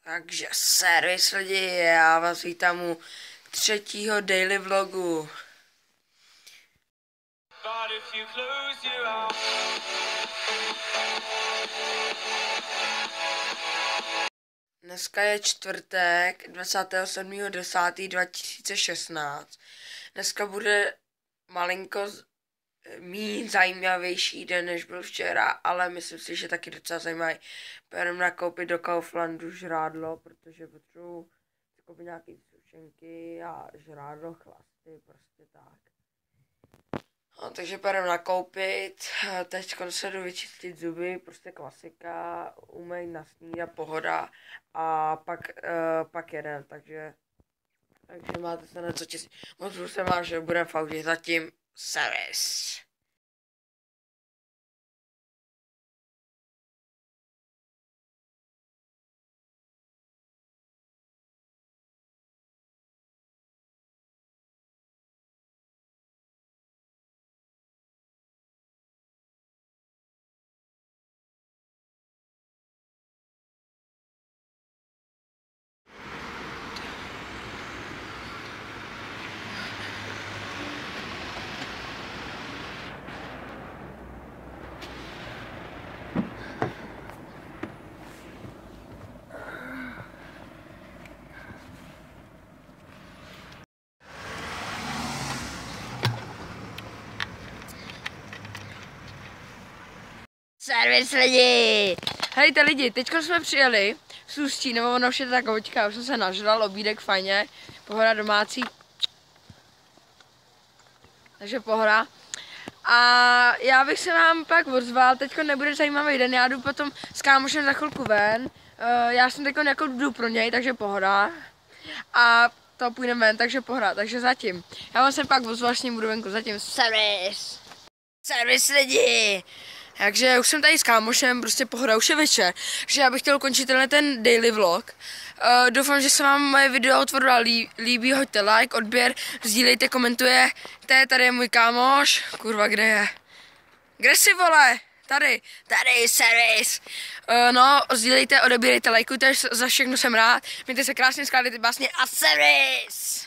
Takže servis lidi, já vás vítám u 3. daily vlogu. Dneska je čtvrtek 27.10.2016. Dneska bude malinko méně zajímavější den, než byl včera, ale myslím si, že taky docela zajímavý. Půjdeme nakoupit do Kauflandu žrádlo, protože potřebuji koupit nějaké sušenky a žrádlo, chlasty, prostě tak. No, takže půjdeme nakoupit, teď se jdu vyčistit zuby, prostě klasika, umej na snídat, pohoda a pak jedem, takže máte se na co těšit. Moc se má, že budeme v autě, zatím servis. Servis lidi! Hejte lidi, teďko jsme přijeli z Ústí, nebo ono už je to tak hoďka, už jsem se nažral, obídek fajně, pohoda domácí. Takže pohoda. A já bych se vám pak ozval, teďko nebude zajímavý den, já jdu potom s kámošem za chvilku ven. Já jsem teďko jako jdu pro něj, takže pohoda. A to půjdeme ven, takže pohoda, takže zatím. Já vám se pak ozval, s ním budu venku, zatím servis. Servis lidi! Takže už jsem tady s kámošem, prostě pohoda, už je večer, že já bych chtěl ukončit ten daily vlog. Doufám, že se vám moje video otvorila líbí, hoďte like, odběr, sdílejte, komentujte, tady je můj kámoš, kurva, kde je? Kde jsi, vole? Tady, servis. No, sdílejte, odebírejte, lajkujte, za všechno jsem rád, mějte se krásně, skládejte básně a servis!